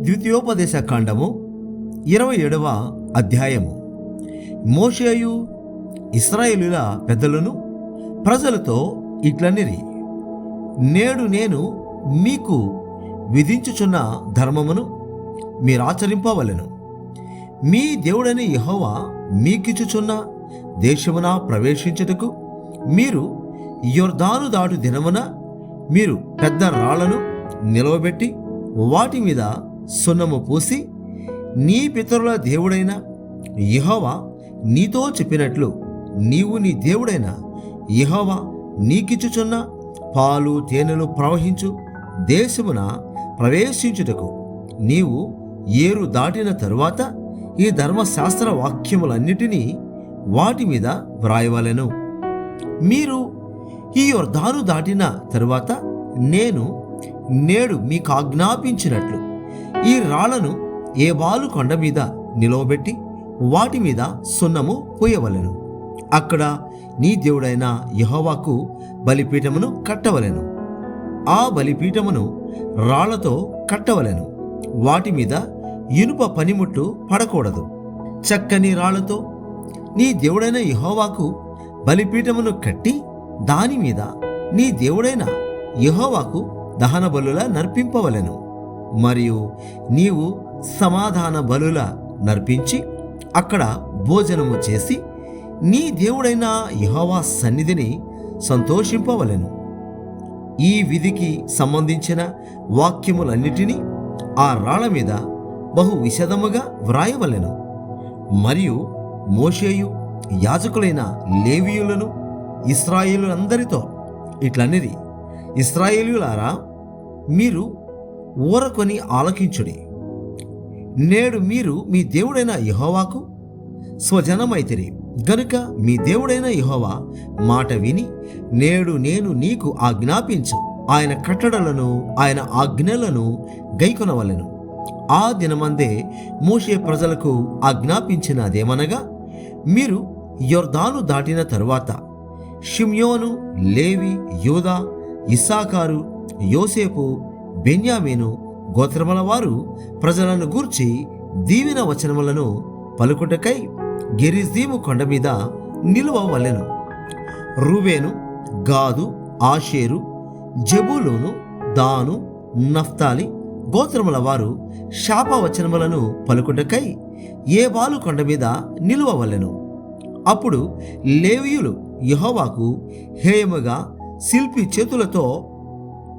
ద్వితీయోపదేశ కాండము 27వ అధ్యాయము. మోషేయు ఇశ్రాయేలుల పెద్దలను ప్రజలతో ఇట్లనిరి, నేడు నేను మీకు విధించుచున్న ధర్మమును మీరాచరింపవలెను. మీ దేవుడైన యెహోవా మీకిచ్చుచున్న దేశమున ప్రవేశించుటకు మీరు యొర్దాను దాటు దినమున మీరు పెద్ద రాళ్లను నిలవబెట్టి వాటి మీద సున్నము పూసి, నీ పితరుల దేవుడైన యెహోవా నీతో చెప్పినట్లు నీవు నీ దేవుడైన యెహోవా నీకిచ్చుచున్న పాలు తేనెలు ప్రవహించు దేశమున ప్రవేశించుటకు నీవు ఏరు దాటిన తరువాత ఈ ధర్మశాస్త్ర వాక్యములన్నిటినీ వాటి మీద వ్రాయవలెను. మీరు ఈ యొర్దాను దాటిన తరువాత నేను నేడు మీకు ఆజ్ఞాపించినట్లు ఈ రాళ్లను ఏబాలు కొండ మీద నిలవబెట్టి వాటి మీద సున్నము పూయవలెను. అక్కడ నీ దేవుడైన యెహోవాకు బలిపీఠమును కట్టవలెను. ఆ బలిపీఠమును రాళ్లతో కట్టవలెను. వాటి మీద ఇనుప పనిముట్లు పడకూడదు. చక్కని రాళ్లతో నీ దేవుడైన యెహోవాకు బలిపీఠమును కట్టి దాని మీద నీ దేవుడైన యెహోవాకు దహన బలుల నర్పింపవలెను. మరియు నీవు సమాధాన బలుల నర్పించి అక్కడ భోజనము చేసి నీ దేవుడైన యెహోవా సన్నిధిని సంతోషింపవలెను. ఈ విధికి సంబంధించిన వాక్యములన్నిటినీ ఆ రాళ్ల మీద బహు విశదముగా వ్రాయవలెను. మరియు మోషేయు యాజకులైన లేవీయులను ఇశ్రాయేలులందరితో ఇట్లనిరి, ఇశ్రాయేలులారా, మీరు ఊరకొని ఆలకించుడి. నేడు మీరు మీ దేవుడైన యెహోవాకు స్వజనమైతిరి గనుక మీ దేవుడైన యెహోవా మాట విని నేడు నేను నీకు ఆజ్ఞాపించు ఆయన కట్టడలను ఆయన ఆజ్ఞలను గైకొనవలెను. ఆ దినమందే మోషే ప్రజలకు ఆజ్ఞాపించినదేమనగా, మీరు యొర్దాను దాటిన తరువాత షిమ్యోను, లేవి, యూదా, ఇస్సాకారు, యోసేపు, బెన్యామీను గోత్రముల వారు ప్రజలను గూర్చి దీవెన వచనములను పలుకుటకై గెరిజీము కొండ మీద నిలువవలెను. రూబేను, గాదు, ఆషేరు, జెబూలూను, దాను, నఫ్తాలి గోత్రముల వారు శాపవచనములను పలుకుటకై ఏబాలు కొండ మీద నిలువవలెను. అప్పుడు లేవీయులు యెహోవాకు హేయముగా శిల్పి చేతులతో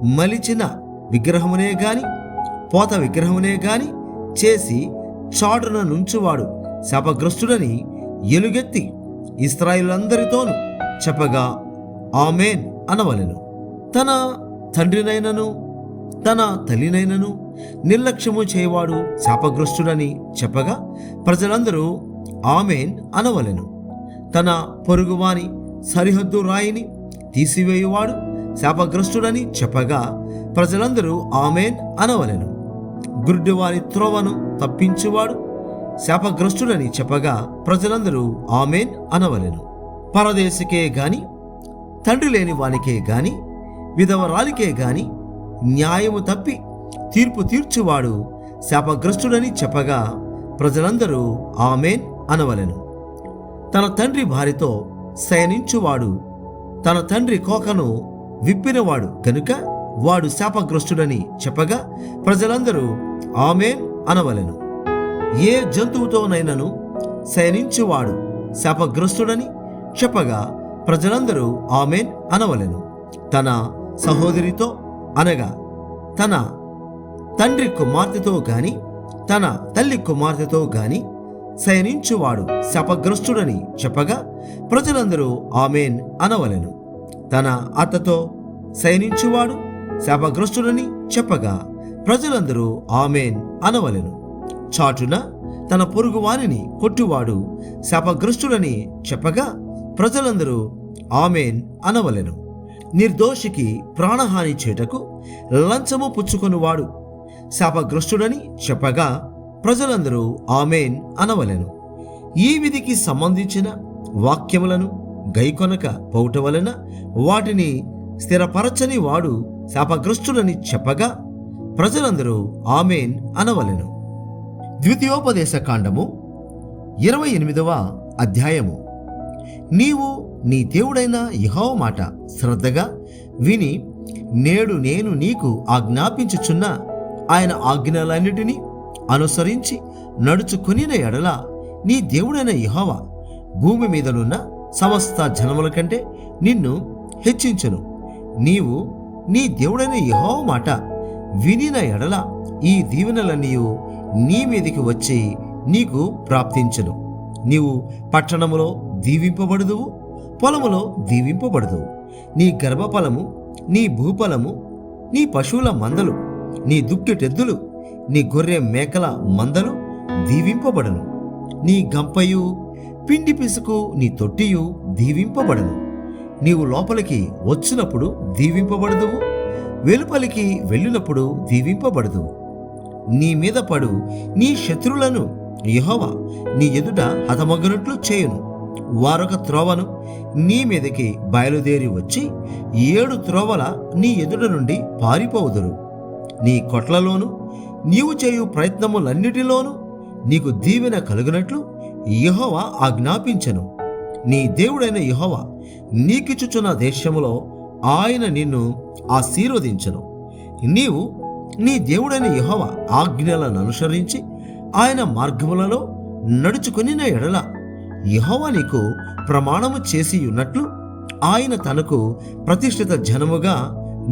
మలిచిన విగ్రహమునే గాని పోత విగ్రహమునే గాని చేసి చాటున నుంచువాడు శాపగ్రస్తుడని ఎలుగెత్తి ఇశ్రాయేలులందరితోనూ చెప్పగా ఆమేన్ అనవలెను. తన తండ్రినైనను తన తల్లినైనను నిర్లక్ష్యము చేయవాడు శాపగ్రస్తుడని చెప్పగా ప్రజలందరూ ఆమేన్ అనవలెను. తన పొరుగువాని సరిహద్దు రాయిని తీసివేయువాడు శాపగ్రస్తుడని చెప్పగా ప్రజలందరూ ఆమేన్ అనవలెను. గుడ్డివాని త్రోవను తప్పించువాడు శాపగ్రస్తుడని చెప్పగా ప్రజలందరూ ఆమేన్ అనవలెను. పరదేశికే గాని తండ్రి లేని వానికే గాని విధవరాలికే గాని న్యాయము తప్పి తీర్పు తీర్చువాడు శాపగ్రస్తుడని చెప్పగా ప్రజలందరూ ఆమేన్ అనవలెను. తన తండ్రి భార్యతో శయనించువాడు తన తండ్రి కోకను విప్పినవాడు గనుక వాడు శాపగ్రస్తుడని చెప్పగా ప్రజలందరూ ఆమేన్ అనవలెను. ఏ జంతువుతోనైనను శయనించువాడు శాపగ్రస్తుడని చెప్పగా ప్రజలందరూ ఆమేన్ అనవలెను. తన సహోదరితో అనగా తన తండ్రి కుమార్తెతో గాని తన తల్లి కుమార్తెతో గాని శయనించువాడు శాపగ్రస్తుడని చెప్పగా ప్రజలందరూ ఆమేన్ అనవలెను. తన అత్తతో శయనించువాడు శాపగ్రస్తుడని చెప్పగా ప్రజలందరూ ఆమేన్ అనవలెను. చాటున తన పొరుగువానిని కొట్టువాడు శాపగ్రస్తుడని చెప్పగా ప్రజలందరూ ఆమేన్ అనవలెను. నిర్దోషికి ప్రాణహాని చేటకు లంచము పుచ్చుకొనువాడు శాపగ్రస్తుడని చెప్పగా ప్రజలందరూ ఆమేన్ అనవలెను. ఈ విధికి సంబంధించిన వాక్యములను గైకొనక పోవుట వలన వాటిని స్థిరపరచని వాడు శాపగ్రస్తుడని చెప్పగా ప్రజలందరూ ఆమేన్ అనవలెను. ద్వితీయోపదేశ కాండము 28వ అధ్యాయము. నీవు నీ దేవుడైన యెహోవా మాట శ్రద్ధగా విని నేడు నేను నీకు ఆజ్ఞాపించుచున్న ఆయన ఆజ్ఞలన్నిటినీ అనుసరించి నడుచుకొనిన ఎడల నీ దేవుడైన యెహోవా భూమి మీదనున్న సమస్త జనముల కంటే నిన్ను హెచ్చించును. నీవు నీ దేవుడైన యెహోవా మాట వినిన ఎడల ఈ దీవెనలన్నీ నీ మీదికి వచ్చి నీకు ప్రాప్తించును. నీవు పట్టణములో దీవింపబడుదువు, పొలములో దీవింపబడుదువు. నీ గర్భఫలము, నీ భూఫలము, నీ పశువుల మందలు, నీ దుక్కిటెద్దులు, నీ గొర్రె మేకల మందలు దీవింపబడును. నీ గంపయు, పిండి పిసుకు, నీ తొట్టియు దీవింపబడును. నీవు లోపలికి వచ్చినప్పుడు దీవింపబడుదువు, వెలుపలికి వెళ్ళినప్పుడు దీవింపబడుదువు. నీ మీద పడు నీ శత్రులను యెహోవా నీ ఎదుట హతమగునట్లు చేయును. వారొక త్రోవను నీ మీదకి బయలుదేరి వచ్చి 7 త్రోవల నీ ఎదుట నుండి పారిపోవుదురు. నీ కొట్లలోను నీవు చేయు ప్రయత్నములన్నిటిలోనూ నీకు దీవెన కలుగునట్లు యెహోవా ఆజ్ఞాపించెను. నీ దేవుడైన యెహోవా నీకిచ్చుచున్న దేశములో ఆయన నిన్ను ఆశీర్వదించెను. నీవు నీ దేవుడైన యెహోవా ఆజ్ఞలను అనుసరించి ఆయన మార్గములలో నడుచుకొనిన ఎడల యెహోవా నీకు ప్రమాణము చేసి ఉన్నట్లు ఆయన తనకు ప్రతిష్ఠిత జనముగా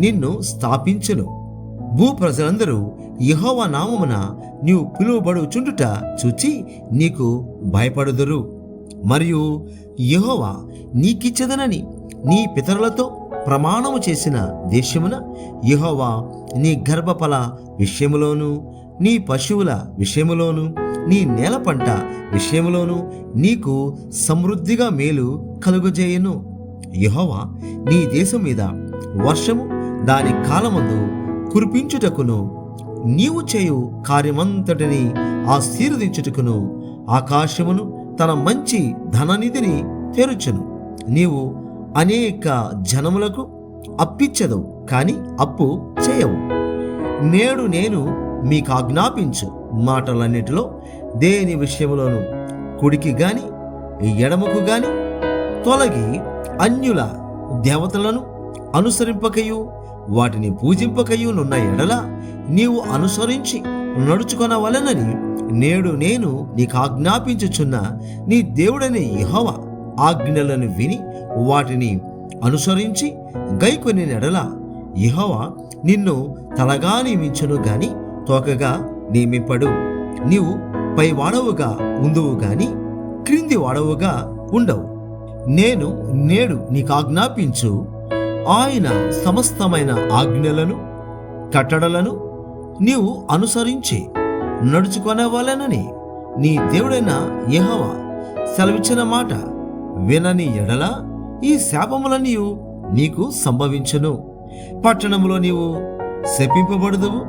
నిన్ను స్థాపించెను. భూ ప్రజలందరూ యెహోవా నామమున నీవు పిలువబడుచుండుట చూచి నీకు భయపడుదురు. మరియు యెహోవా నీకిచ్చెదనని నీ పితరులతో ప్రమాణము చేసిన దేశమున యెహోవా నీ గర్భఫల విషయములోను, నీ పశువుల విషయములోను, నీ నేల పంట విషయములోను నీకు సమృద్ధిగా మేలు కలుగజేయును. యెహోవా నీ దేశం మీద వర్షము దాని కాలమందు కురిపించుటకును, నీవు చేయు కార్యమంతటిని ఆశీర్వదించుటకును ఆకాశమును తన మంచి ధననిధిని తెరుచును. నీవు అనేక జనములకు అప్పిచ్చదవు, కాని అప్పు చేయవు. నేడు నేను మీకు ఆజ్ఞాపించు మాటలన్నిటిలో దేని విషయములోను కుడికి గాని ఎడమకు గాని తొలగి అన్యుల దేవతలను అనుసరింపకయు వాటిని పూజింపకయునున్న ఎడల నీవు అనుసరించి నడుచుకొనవలెనని నేడు నేను నీకు ఆజ్ఞాపించుచున్న నీ దేవుడైన యెహోవా ఆజ్ఞలను విని వాటిని అనుసరించి గైకొని ఎడల యెహోవా నిన్ను తలగా నియమించును గాని తోకగా నియమింపడు. నీవు పై వాడవుగా ఉందువు గాని క్రింది వాడవుగా ఉండవు. నేను నేడు నీకు ఆజ్ఞాపించు ఆయన సమస్తమైన ఆజ్ఞలను కట్టడలను నీవు అనుసరించి నడుచుకొనవలెనని నీ దేవుడైన యెహోవా సెలవిచ్చిన మాట వినని ఎడల ఈ శాపములన్నీ నీకు సంభవించును. పట్టణములో నీవు శపింపబడుదువు,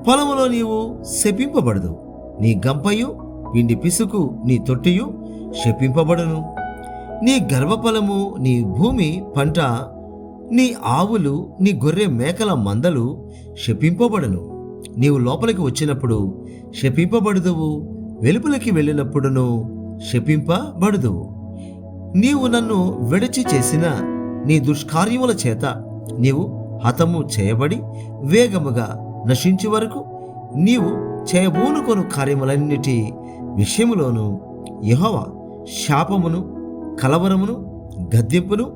పొలములో నీవు శపింపబడదు. నీ గంపయు, పిండి పిసుకు, నీ తొట్టియు శపింపబడును. నీ గర్భఫలము, నీ భూమి పంట, నీ ఆవులు, నీ గొర్రె మేకల మందలు శపింపబడును. నీవు లోపలికి వచ్చినప్పుడు శపింపబడుదువు, వెలుపలికి వెళ్ళినప్పుడును శపింపబడుదువు. నీవు నన్ను విడిచి చేసిన నీ దుష్కార్యముల చేత నీవు హతము చేయబడి వేగముగా నశించు వరకు నీవు చేయబూనుకొను కార్యములన్నిటి విషయములోను యెహోవా శాపమును, కలవరమును, గద్దింపును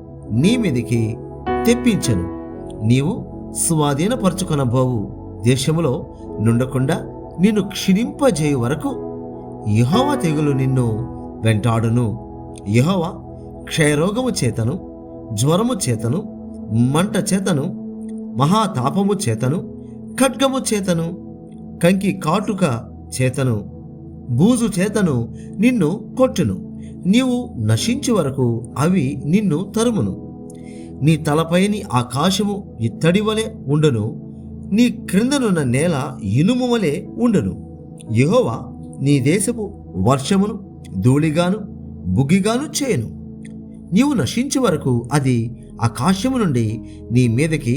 నీ మీదికి తెప్పించను. నీవు స్వాధీనపరచుకొనబోవు దేశములో నుండకుండా నిన్ను క్షీణింపజేయు వరకు యెహోవా తెగులు నిన్ను వెంటాడును. యెహోవా క్షయరోగము చేతను, జ్వరము చేతను, మంట చేతను, మహాతాపము చేతను, ఖడ్గము చేతను, కంకి కాటుక చేతను, బూజు చేతను నిన్ను కొట్టును. నీవు నశించు వరకు అవి నిన్ను తరుమును. నీ తలపైని ఆకాశము ఇత్తడి వలె ఉండును, నీ క్రిందనున్న నేల ఇనుము వలె ఉండును. యెహోవా నీ దేశపు వర్షమును ధూళిగాను బుగ్గిగాను చేయను. నీవు నశించు వరకు అది ఆకాశము నుండి నీ మీదకి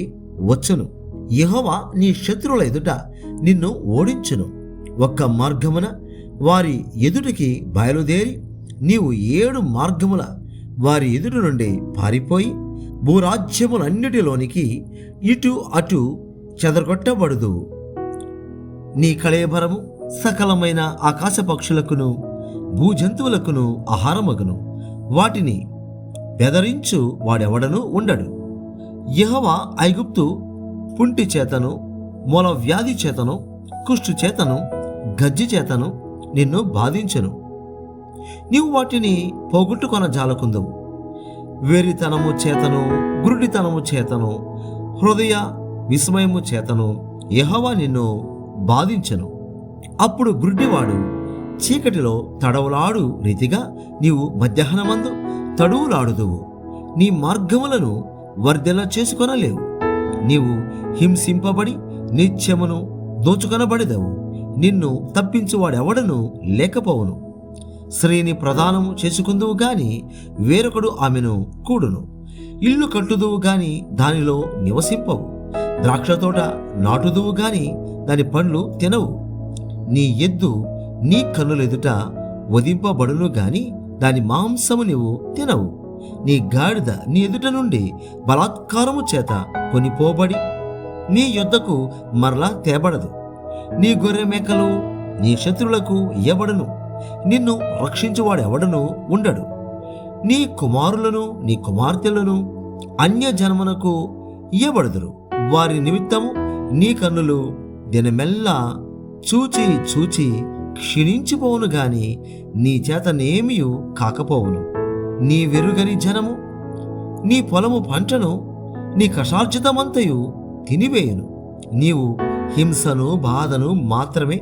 వచ్చును. యెహోవా నీ శత్రువుల ఎదుట నిన్ను ఓడించును. ఒక్క మార్గమున వారి ఎదుటికి బయలుదేరి నీవు 7 మార్గముల వారి ఎదుట నుండి పారిపోయి భూరాజ్యములన్నిటిలోనికి ఇటు అటు చెదరగొట్టబడుదు. నీ కళేబరము సకలమైన ఆకాశ పక్షులకును భూజంతువులకును ఆహారమగును. వాటిని బెదరించు వాడెవడనూ ఉండడు. యెహోవా ఐగుప్తు పుంటి చేతను, మూల వ్యాధి చేతను, కుష్టు చేతను, గజ్జి చేతను నిన్ను బాధించెను. నీవు వాటిని పోగొట్టుకొన జాలకుందువు. వెర్రితనము చేతను, గురుడితనము చేతను, హృదయ విస్మయము చేతను యెహోవా నిన్ను బాధించెను. అప్పుడు గుడ్డివాడు చీకటిలో తడవులాడు రీతిగా నీవు మధ్యాహ్నమందు తడువులాడుదువు. నీ మార్గములను వర్ధెల చేసుకొనలేవు. నీవు హింసింపబడి నిత్యమును దోచుకొనబడెదవు. నిన్ను తప్పించువాడెవడను లేకపోవును. స్త్రీని ప్రదానము చేసుకుందువు గాని వేరొకడు ఆమెను కూడును. ఇల్లు కట్టుదువు గాని దానిలో నివసింపవు. ద్రాక్షతోట నాటుదువు గాని దాని పండ్లు తినవు. నీ ఎద్దు నీ కన్నులెదుట వధింపబడును గాని దాని మాంసము నీవు తినవు. నీ గాడిద నీ ఎదుట నుండి బలాత్కారము చేత కొనిపోబడి నీ యొద్దకు మరలా తేబడదు. నీ గొర్రె మేకలు నీ శత్రులకు ఇయ్యబడును. నిన్ను రక్షించువాడెవడను ఉండడు. నీ కుమారులను నీ కుమార్తెలను అన్యజనమునకు ఇయ్యబడుదురు. వారి నిమిత్తము నీ కన్నులు దినమెల్లా చూచి చూచి క్షీణించిపోవును గాని నీ చేతనేమియు కాకపోవును. నీ వెరుగని జనము నీ పొలము పంటను నీ కషార్జితమంతయు తినివేయును. నీవు హింసను బాధను మాత్రమే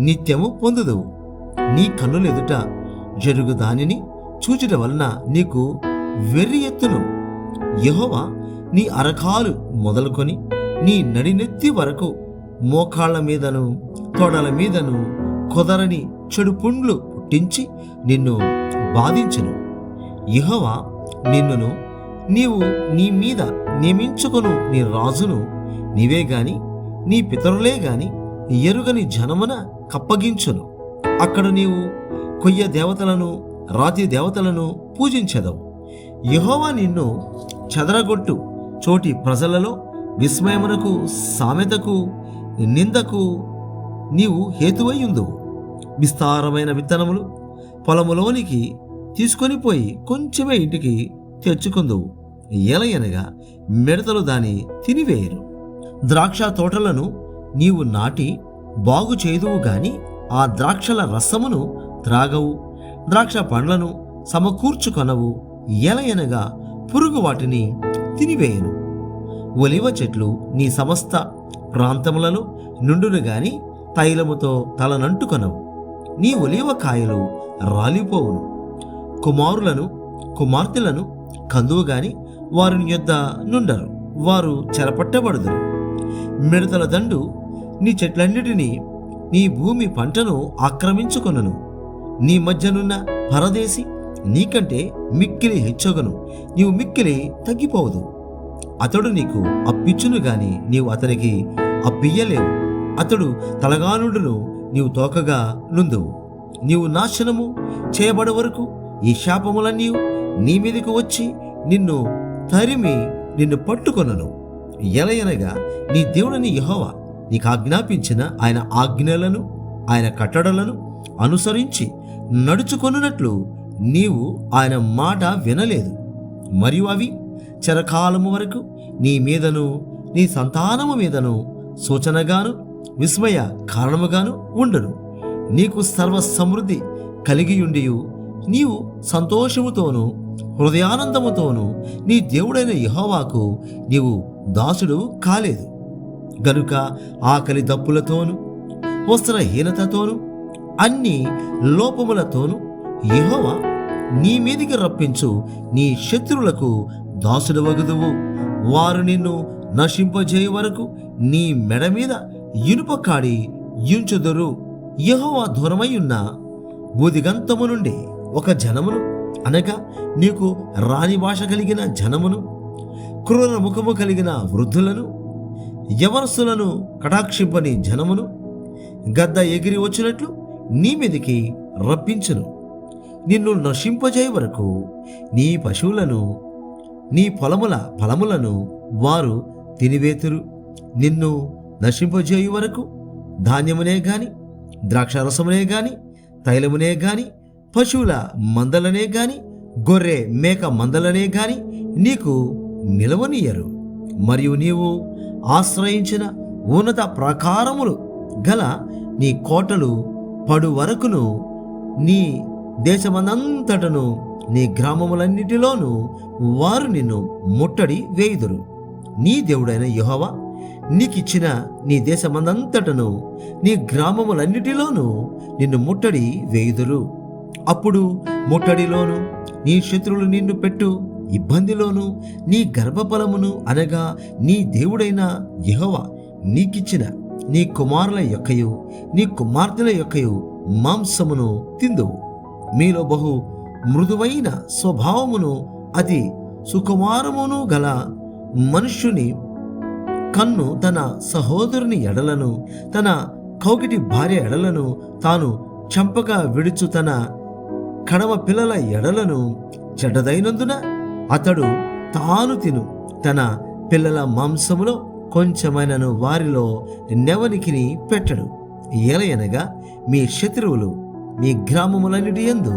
నిత్యము పొందుదువు. నీ కన్నులెదుట జరుగు దానిని చూచుట వలన నీకు వెర్రి ఎత్తును. యెహోవా నీ అరకాలు మొదలుకొని నీ నడినెత్తి వరకు మోకాళ్ల మీదను తొడల మీదను కుదరని చెడు పుండ్లు పుట్టించి నిన్ను బాధించును. యెహోవా నిన్నును నీవు నీ మీద నియమించుకొను నీ రాజును నీవే గాని నీ పితరులే గాని ఎరుగని జనమున కప్పగించును. అక్కడ నీవు కొయ్య దేవతలను రాతి దేవతలను పూజించెదవు. యెహోవా నిన్ను చెదరగొట్టు చోటి ప్రజలలో విస్మయమునకు సామెతకు నిందకు నీవు హేతువయ్యుందువు. విస్తారమైన విత్తనములు పొలములోనికి తీసుకొని పోయి కొంచెమే ఇంటికి తెచ్చుకుందువు. ఎలయనగా మిడతలు దాని తినివేయరు. ద్రాక్ష తోటలను నీవు నాటి బాగు చేదువు గాని ఆ ద్రాక్షల రసమును త్రాగవు. ద్రాక్ష పండ్లను సమకూర్చుకొనవు. ఎలయనగా పురుగు వాటిని తినివేయను. ఒలివ చెట్లు నీ సమస్త ప్రాంతములలో నుండును గాని తైలముతో తలనంటుకొనవు. నీ ఒలివ కాయలు రాలిపోవును. కుమారులను కుమార్తెలను కందువు గాని వారి యొద్ద నుండరు. వారు చెరపట్టబడుదురు. మిడతల దండు నీ చెట్లన్నిటినీ నీ భూమి పంటను ఆక్రమించుకొనును. నీ మధ్యనున్న పరదేశి నీకంటే మిక్కిలి హెచ్చగను. నీవు మిక్కిలి తగ్గిపోవదు. అతడు నీకు అప్పిచ్చును గాని నీవు అతనికి అప్పియ్యలేవు. అతడు తలగానుడును నీవు తోకగా నుందువు. నీవు నాశనము చేయబడే వరకు ఈ శాపములన్నీ నీ మీదకు వచ్చి నిన్ను తరిమి నిన్ను పట్టుకొనను. ఎలయనగా నీ దేవుడని యెహోవా నీకు ఆజ్ఞాపించిన ఆయన ఆజ్ఞలను ఆయన కట్టడలను అనుసరించి నడుచుకొనున్నట్లు నీవు ఆయన మాట వినలేదు. మరియు అవి చిరకాలము వరకు నీ మీదను నీ సంతానము మీదను సూచనగాను విస్మయ కారణముగాను ఉండును. నీకు సర్వ సమృద్ధి కలిగియుండియు నీవు సంతోషముతోనూ హృదయానందముతోనూ నీ దేవుడైన యెహోవాకు నీవు దాసుడు కాలేదు. గనుక ఆకలి దప్పులతోనూ వస్త్రహీనతతోనూ అన్ని లోపములతోనూ యెహోవా నీ మీదికి రప్పించు నీ శత్రువులకు దాసుడవగుదువు. వారు నిన్ను నశింపజేయ వరకు నీ మెడ మీద ఇనుప కాడి యుంచుదురు. యెహోవా దూరమై ఉన్న బూదిగంతము నుండి ఒక జనమును అనగా నీకు రాని భాష కలిగిన జనమును క్రూర ముఖము కలిగిన వృద్ధులను యవనస్తులను కటాక్షింపని జనమును గద్ద ఎగిరి వచ్చినట్లు నీ మీదికి రప్పించును. నిన్ను నశింపజేయ వరకు నీ పశువులను నీ పొలముల ఫలములను వారు తినివేతురు. నిన్ను నశింపజేయు వరకు ధాన్యమునే గాని ద్రాక్షారసమునే గాని తైలమునే గాని పశువుల మందలనే గాని గొర్రె మేక మందలనే గాని నీకు నిలవనీయరు. మరియు నీవు ఆశ్రయించిన ఉన్నత ప్రాకారములు గల నీ కోటలు పడు వరకును నీ దేశమందంతటను నీ గ్రామములన్నిటిలోనూ వారు నిన్ను ముట్టడి వేయుదురు. నీ దేవుడైన యెహోవా నీకిచ్చిన నీ దేశమందంతటను నీ గ్రామములన్నిటిలోనూ నిన్ను ముట్టడి వేయుదురు. అప్పుడు ముట్టడిలోను నీ శత్రువులు నిన్ను పెట్టు ఇబ్బందిలోను నీ గర్భఫలమును అనగా నీ దేవుడైన యెహోవా నీకిచ్చిన నీ కుమారుల యొక్కయు నీ కుమార్తెల యొక్కయు మాంసమును తిందువు. మీలో బహు మృదువైన స్వభావమును అతి సుకుమారమును గల మనుష్యుని కన్ను తన సహోదరుని ఎడలను తన కౌగిటి భార్య ఎడలను తాను చంపగా విడుచు తన కడమ పిల్లల ఎడలను చెడ్డదైనందున అతడు తాను తిను తన పిల్లల మాంసములో కొంచెమైనను వారిలో నెవనికిని పెట్టడు. ఎలయనగా మీ శత్రువులు మీ గ్రామములన్నిటి యందు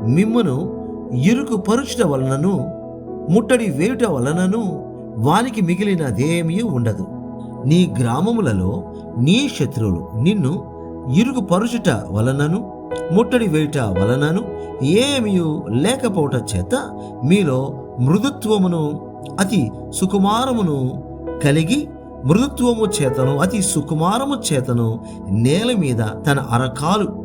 మిమ్మును ఇరుకు పరుచుట వలనను ముట్టడి వేయుట వలనను వానికి మిగిలినదేమీ ఉండదు. నీ గ్రామములలో నీ శత్రువులు నిన్ను ఇరుకు పరుచుట వలనను ముట్టడి వేయుట వలనను ఏమీ లేకపోవట చేత మీలో మృదుత్వమును అతి సుకుమారమును కలిగి మృదుత్వము చేతను అతి సుకుమారము చేతను నేల మీద తన అరకాలు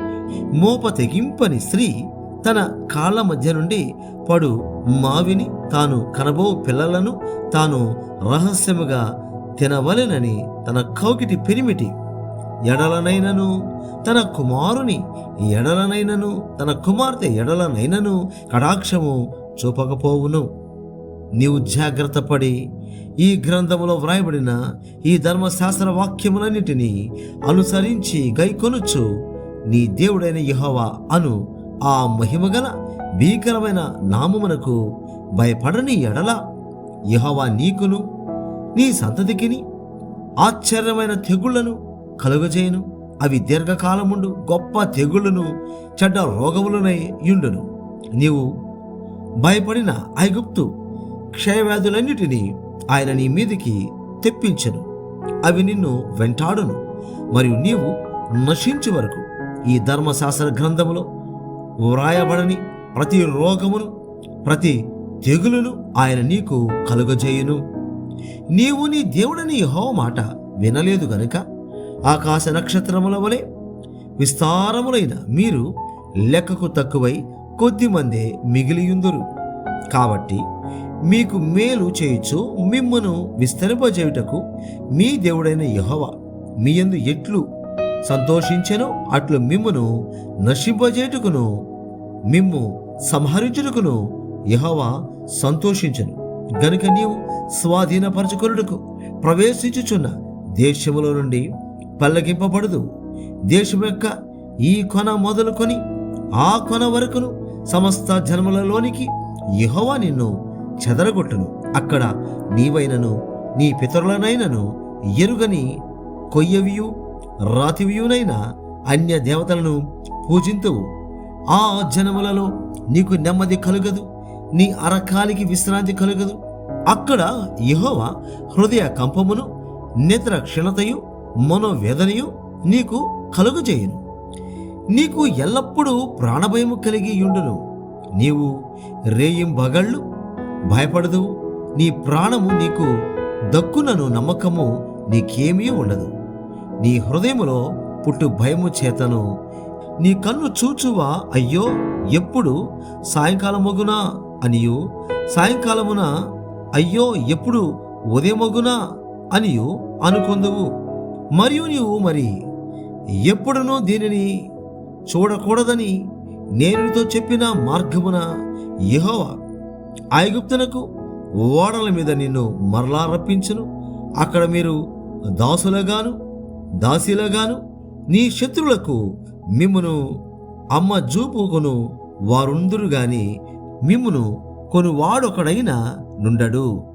మోప తెగింపని స్త్రీ తన కాళ్ళ మధ్య నుండి పడు మావిని తాను కనబో పిల్లలను తాను రహస్యముగా తినవలెనని తన కౌకిటి పెరిమిటి ఎడలనైనను తన కుమారుని ఎడలనైనను తన కుమార్తె ఎడలనైనను కటాక్షము చూపకపోవును. నీవు జాగ్రత్త పడి ఈ గ్రంథములో వ్రాయబడిన ఈ ధర్మశాస్త్ర వాక్యములన్నిటినీ అనుసరించి గైకొనుచు నీ దేవుడైన యెహోవా అను ఆ మహిమగల భీకరమైన నామమునకు భయపడని ఎడల యెహోవా నీకును నీ సంతతికిని ఆశ్చర్యమైన తెగుళ్లను కలుగజేయును. అవి దీర్ఘకాలముండు గొప్ప తెగుళ్లను చెడ్డ రోగములనై యుండును. నీవు భయపడిన ఐగుప్తు క్షయవ్యాధులన్నిటినీ ఆయన నీ మీదికి తెప్పించెను. అవి నిన్ను వెంటాడును. మరియు నీవు నశించు వరకు ఈ ధర్మశాస్త్ర గ్రంథములో వ్రాయబడని ప్రతి రోగమును ప్రతి తెగులును ఆయన నీకు కలుగజేయును. నీవు నీ దేవుడని యెహోవా మాట వినలేదు గనుక ఆకాశ నక్షత్రముల వలె విస్తారములైన మీరు లెక్కకు తక్కువై కొద్దిమందే మిగిలియుందురు. కాబట్టి మీకు మేలు చేయుచు మిమ్మును విస్తరింపజేయుటకు మీ దేవుడైన యెహోవా మీ యందు ఎట్లు సంతోషించెనో అట్లు మిమ్మును నశింపజేయుటకును మిమ్ము సంహరించుటకును యెహోవా సంతోషించెను. గనుక నీవు స్వాధీనపరచుకొనుటకు ప్రవేశించుచున్న దేశములో నుండి పల్లకింపబడదు. దేశం యొక్క ఈ కొన మొదలుకొని ఆ కొన వరకును సమస్త జన్మలలోనికి యెహోవా నిన్ను చెదరగొట్టును. అక్కడ నీవైనను నీ పితరులనైనను ఎరుగని కొయ్యవియు రాతివియునైన అన్య దేవతలను పూజింతువు. ఆ జనములలో నీకు నెమ్మది కలుగదు, నీ అరకాలికి విశ్రాంతి కలుగదు. అక్కడ యెహోవా హృదయ కంపమును నేత్ర క్షీణతయు మనోవేదనయు నీకు కలుగజేయును. నీకు ఎల్లప్పుడూ ప్రాణభయము కలిగి యుండును. నీవు రేయింబగళ్ళు భయపడదు. నీ ప్రాణము నీకు దక్కునను నమ్మకము నీకేమీ ఉండదు. నీ హృదయములో పుట్టు భయము చేతను నీ కన్ను చూచువా అయ్యో ఎప్పుడు సాయంకాలమగునా అనియు సాయంకాలమున అయ్యో ఎప్పుడు ఉదయమగునా అనియు అనుకొందువు. మరియు నీవు మరి ఎప్పుడునూ దీనిని చూడకూడదని నేను నీతో చెప్పిన మార్గమున యెహోవా ఐగుప్తునకు ఓడల మీద నిన్ను మరలా రప్పించును. అక్కడ మీరు దాసులగాను దాసీలగాను నీ శత్రువులకు మిమ్మును అమ్మ జూపుకొను వారుందురు గాని మిమ్మును కొనువాడొకడైనా నుండడు.